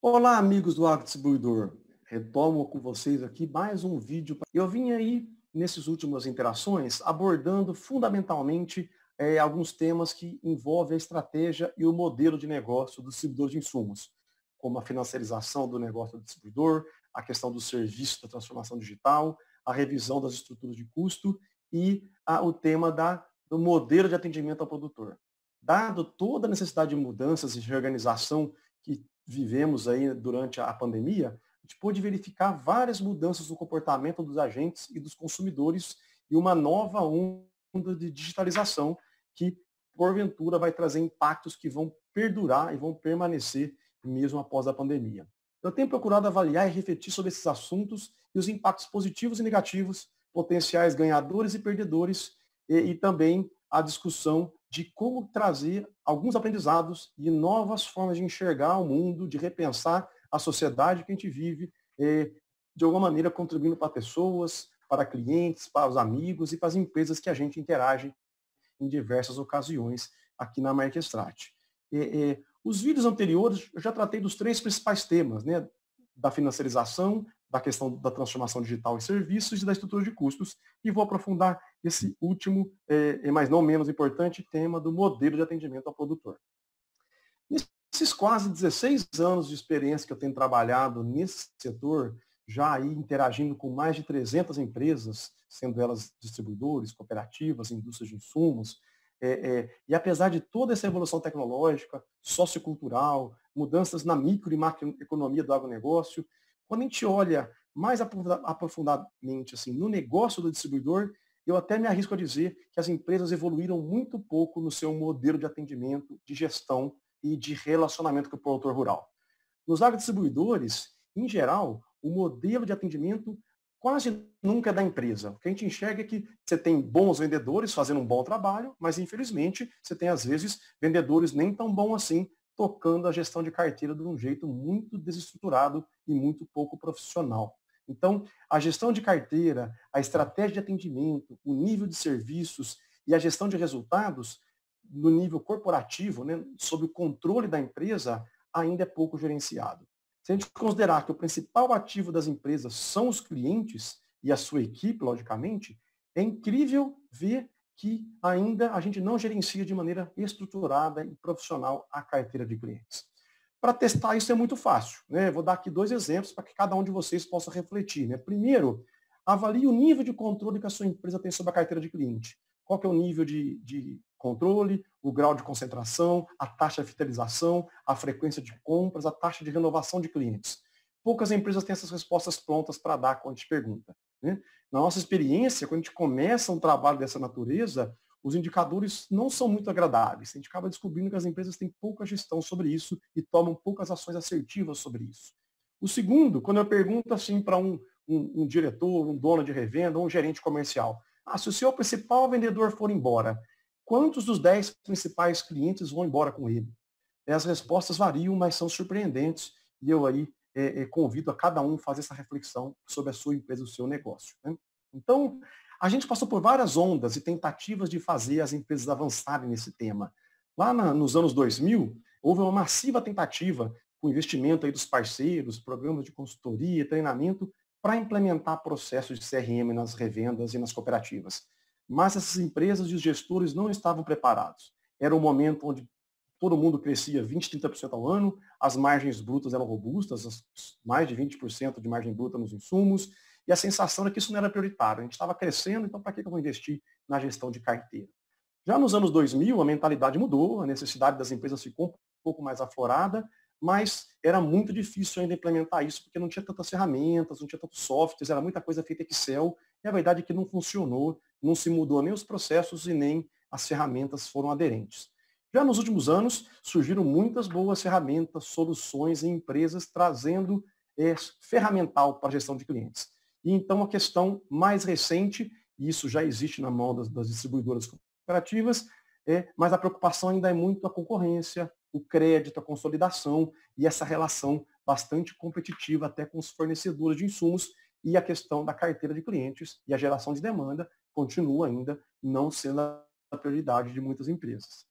Olá, amigos do Agrodistribuidor. Retomo com vocês aqui mais um vídeo. Eu vim aí, nessas últimas interações, abordando fundamentalmente alguns temas que envolvem a estratégia e o modelo de negócio do distribuidor de insumos, como a financiarização do negócio do distribuidor, a questão do serviço da transformação digital, a revisão das estruturas de custo e o tema do modelo de atendimento ao produtor. Dado toda a necessidade de mudanças e reorganização que vivemos aí durante a pandemia, a gente pôde verificar várias mudanças no comportamento dos agentes e dos consumidores e uma nova onda de digitalização que, porventura, vai trazer impactos que vão perdurar e vão permanecer mesmo após a pandemia. Eu tenho procurado avaliar e refletir sobre esses assuntos e os impactos positivos e negativos, potenciais ganhadores e perdedores, e também a discussão de como trazer alguns aprendizados e novas formas de enxergar o mundo, de repensar a sociedade que a gente vive, de alguma maneira contribuindo para pessoas, para clientes, para os amigos e para as empresas que a gente interage em diversas ocasiões aqui na Marquestrat. Os vídeos anteriores eu já tratei dos três principais temas, né? Da financiarização, da questão da transformação digital em serviços e da estrutura de custos, e vou aprofundar esse último, mas não menos importante, tema do modelo de atendimento ao produtor. Nesses quase 16 anos de experiência que eu tenho trabalhado nesse setor, já aí interagindo com mais de 300 empresas, sendo elas distribuidores, cooperativas, indústrias de insumos, e apesar de toda essa evolução tecnológica, sociocultural, mudanças na micro e macroeconomia do agronegócio, quando a gente olha mais aprofundadamente assim, no negócio do distribuidor, eu até me arrisco a dizer que as empresas evoluíram muito pouco no seu modelo de atendimento, de gestão e de relacionamento com o produtor rural. Nos agrodistribuidores, em geral, o modelo de atendimento quase nunca é da empresa. O que a gente enxerga é que você tem bons vendedores fazendo um bom trabalho, mas infelizmente você tem às vezes vendedores nem tão bons assim, tocando a gestão de carteira de um jeito muito desestruturado e muito pouco profissional. Então, a gestão de carteira, a estratégia de atendimento, o nível de serviços e a gestão de resultados no nível corporativo, né, sob o controle da empresa, ainda é pouco gerenciado. Se a gente considerar que o principal ativo das empresas são os clientes e a sua equipe, logicamente, é incrível ver que ainda a gente não gerencia de maneira estruturada e profissional a carteira de clientes. Para testar isso é muito fácil, né? Vou dar aqui dois exemplos para que cada um de vocês possa refletir, né? Primeiro, avalie o nível de controle que a sua empresa tem sobre a carteira de cliente. Qual que é o nível de controle, o grau de concentração, a taxa de fidelização, a frequência de compras, a taxa de renovação de clientes. Poucas empresas têm essas respostas prontas para dar quando a gente pergunta, né? Na nossa experiência, quando a gente começa um trabalho dessa natureza, os indicadores não são muito agradáveis. A gente acaba descobrindo que as empresas têm pouca gestão sobre isso e tomam poucas ações assertivas sobre isso. O segundo, quando eu pergunto assim para um diretor, um dono de revenda, ou um gerente comercial, se o seu principal vendedor for embora, quantos dos 10 principais clientes vão embora com ele? As respostas variam, mas são surpreendentes, e eu aí convido a cada um a fazer essa reflexão sobre a sua empresa, o seu negócio, né? Então, a gente passou por várias ondas e tentativas de fazer as empresas avançarem nesse tema. Lá nos anos 2000, houve uma massiva tentativa, com investimento aí dos parceiros, programas de consultoria, treinamento, para implementar processos de CRM nas revendas e nas cooperativas. Mas essas empresas e os gestores não estavam preparados. Era um momento onde todo mundo crescia 20%, 30% ao ano, as margens brutas eram robustas, mais de 20% de margem bruta nos insumos, e a sensação era que isso não era prioritário. A gente estava crescendo, então para que eu vou investir na gestão de carteira? Já nos anos 2000, a mentalidade mudou, a necessidade das empresas ficou um pouco mais aflorada, mas era muito difícil ainda implementar isso, porque não tinha tantas ferramentas, não tinha tantos softwares, era muita coisa feita em Excel, e a verdade é que não funcionou, não se mudou nem os processos e nem as ferramentas foram aderentes. Já nos últimos anos, surgiram muitas boas ferramentas, soluções em empresas trazendo ferramental para a gestão de clientes. E então a questão mais recente, e isso já existe na mão das distribuidoras cooperativas, mas a preocupação ainda é muito a concorrência, o crédito, a consolidação e essa relação bastante competitiva até com os fornecedores de insumos, e a questão da carteira de clientes e a geração de demanda continua ainda não sendo a prioridade de muitas empresas.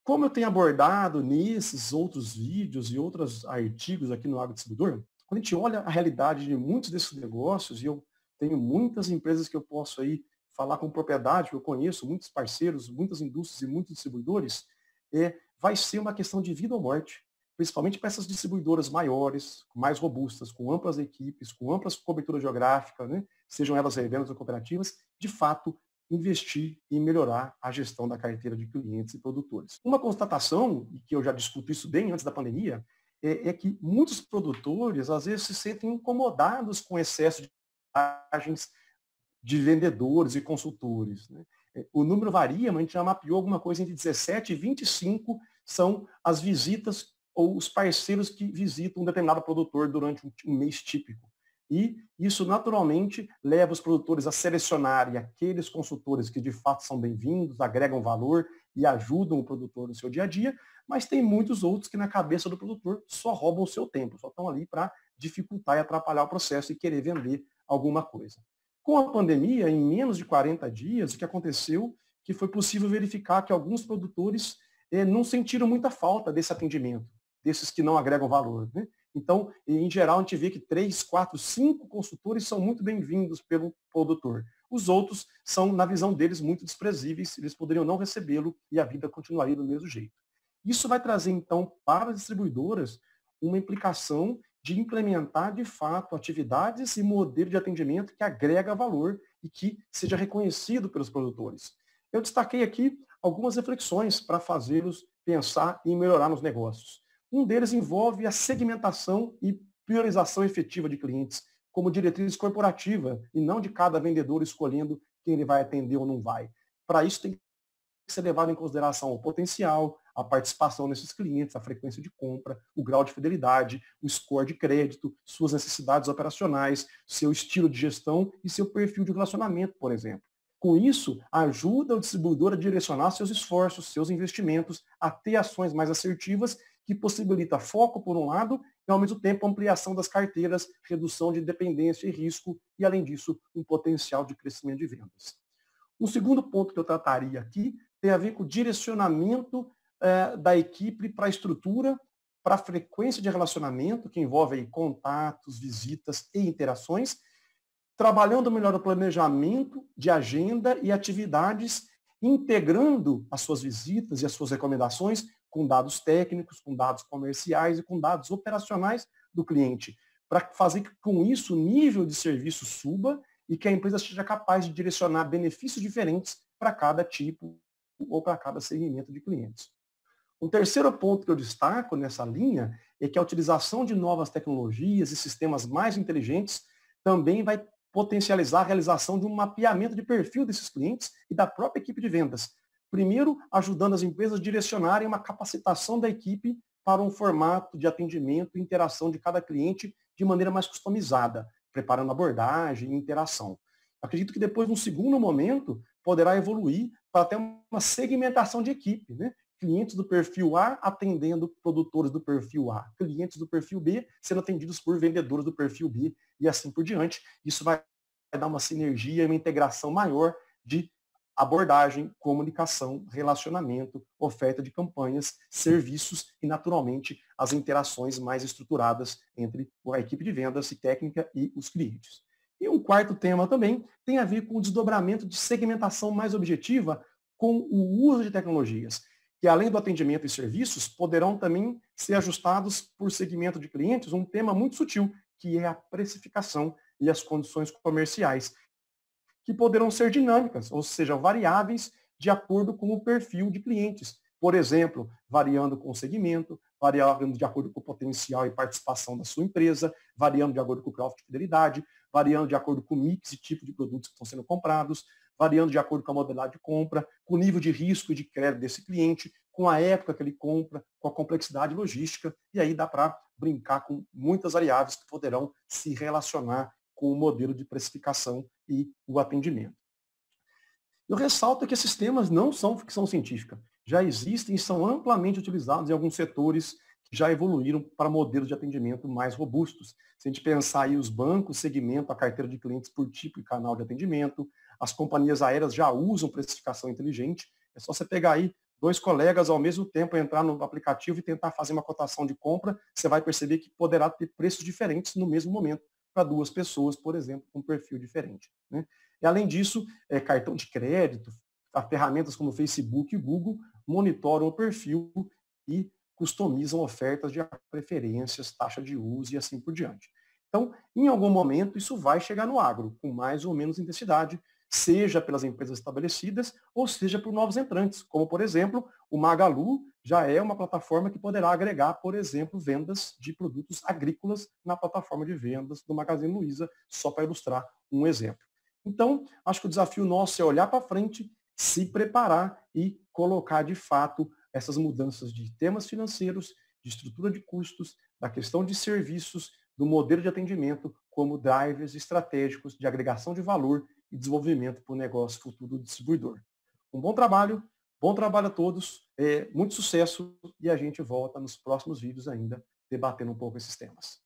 Como eu tenho abordado nesses outros vídeos e outros artigos aqui no Agrodistribuidor, quando a gente olha a realidade de muitos desses negócios, e eu tenho muitas empresas que eu posso aí falar com propriedade, que eu conheço, muitos parceiros, muitas indústrias e muitos distribuidores, vai ser uma questão de vida ou morte, principalmente para essas distribuidoras maiores, mais robustas, com amplas equipes, com amplas cobertura geográfica, né, sejam elas revendas ou cooperativas, de fato, investir e melhorar a gestão da carteira de clientes e produtores. Uma constatação, e que eu já discuto isso bem antes da pandemia, é que muitos produtores, às vezes, se sentem incomodados com o excesso de vantagens de vendedores e consultores. Né? O número varia, mas a gente já mapeou alguma coisa entre 17 e 25 são as visitas ou os parceiros que visitam um determinado produtor durante um mês típico. E isso naturalmente leva os produtores a selecionarem aqueles consultores que de fato são bem-vindos, agregam valor e ajudam o produtor no seu dia a dia, mas tem muitos outros que na cabeça do produtor só roubam o seu tempo, só estão ali para dificultar e atrapalhar o processo e querer vender alguma coisa. Com a pandemia, em menos de 40 dias, o que aconteceu que foi possível verificar que alguns produtores não sentiram muita falta desse atendimento, desses que não agregam valor. Né? Então, em geral, a gente vê que 3, 4, 5 consultores são muito bem-vindos pelo produtor. Os outros são, na visão deles, muito desprezíveis, eles poderiam não recebê-lo e a vida continuaria do mesmo jeito. Isso vai trazer, então, para as distribuidoras uma implicação de implementar, de fato, atividades e modelo de atendimento que agrega valor e que seja reconhecido pelos produtores. Eu destaquei aqui algumas reflexões para fazê-los pensar em melhorar nos negócios. Um deles envolve a segmentação e priorização efetiva de clientes, como diretriz corporativa, e não de cada vendedor escolhendo quem ele vai atender ou não vai. Para isso tem que ser levado em consideração o potencial, a participação nesses clientes, a frequência de compra, o grau de fidelidade, o score de crédito, suas necessidades operacionais, seu estilo de gestão e seu perfil de relacionamento, por exemplo. Com isso, ajuda o distribuidor a direcionar seus esforços, seus investimentos, a ter ações mais assertivas que possibilita foco, por um lado, e, ao mesmo tempo, ampliação das carteiras, redução de dependência e risco, e, além disso, um potencial de crescimento de vendas. Um segundo ponto que eu trataria aqui tem a ver com o direcionamento da equipe para a estrutura, para a frequência de relacionamento, que envolve aí contatos, visitas e interações, trabalhando melhor o planejamento de agenda e atividades, integrando as suas visitas e as suas recomendações com dados técnicos, com dados comerciais e com dados operacionais do cliente, para fazer que com isso o nível de serviço suba e que a empresa seja capaz de direcionar benefícios diferentes para cada tipo ou para cada segmento de clientes. Um terceiro ponto que eu destaco nessa linha é que a utilização de novas tecnologias e sistemas mais inteligentes também vai potencializar a realização de um mapeamento de perfil desses clientes e da própria equipe de vendas. Primeiro, ajudando as empresas a direcionarem uma capacitação da equipe para um formato de atendimento e interação de cada cliente de maneira mais customizada, preparando abordagem e interação. Acredito que depois, num segundo momento, poderá evoluir para até uma segmentação de equipe, né? Clientes do perfil A atendendo produtores do perfil A, clientes do perfil B sendo atendidos por vendedores do perfil B e assim por diante. Isso vai dar uma sinergia e uma integração maior de abordagem, comunicação, relacionamento, oferta de campanhas, serviços e, naturalmente, as interações mais estruturadas entre a equipe de vendas e técnica e os clientes. E um quarto tema também tem a ver com o desdobramento de segmentação mais objetiva com o uso de tecnologias, que além do atendimento e serviços, poderão também ser ajustados por segmento de clientes, um tema muito sutil, que é a precificação e as condições comerciais, que poderão ser dinâmicas, ou seja, variáveis de acordo com o perfil de clientes. Por exemplo, variando com o segmento, variando de acordo com o potencial e participação da sua empresa, variando de acordo com o grau de fidelidade, variando de acordo com o mix e tipo de produtos que estão sendo comprados, variando de acordo com a modalidade de compra, com o nível de risco e de crédito desse cliente, com a época que ele compra, com a complexidade logística, e aí dá para brincar com muitas variáveis que poderão se relacionar com o modelo de precificação e o atendimento. Eu ressalto que esses temas não são ficção científica. Já existem e são amplamente utilizados em alguns setores que já evoluíram para modelos de atendimento mais robustos. Se a gente pensar aí os bancos, segmentam a carteira de clientes por tipo e canal de atendimento, as companhias aéreas já usam precificação inteligente. É só você pegar aí dois colegas ao mesmo tempo entrar no aplicativo e tentar fazer uma cotação de compra, você vai perceber que poderá ter preços diferentes no mesmo momento para duas pessoas, por exemplo, com um perfil diferente. Né? E além disso, cartão de crédito, ferramentas como Facebook e Google monitoram o perfil e customizam ofertas de preferências, taxa de uso e assim por diante. Então, em algum momento, isso vai chegar no agro, com mais ou menos intensidade, seja pelas empresas estabelecidas ou seja por novos entrantes, como, por exemplo, o Magalu já é uma plataforma que poderá agregar, por exemplo, vendas de produtos agrícolas na plataforma de vendas do Magazine Luiza, só para ilustrar um exemplo. Então, acho que o desafio nosso é olhar para frente, se preparar e colocar de fato essas mudanças de temas financeiros, de estrutura de custos, da questão de serviços, do modelo de atendimento como drivers estratégicos de agregação de valor e desenvolvimento para o negócio futuro do distribuidor. Um bom trabalho a todos, muito sucesso e a gente volta nos próximos vídeos ainda debatendo um pouco esses temas.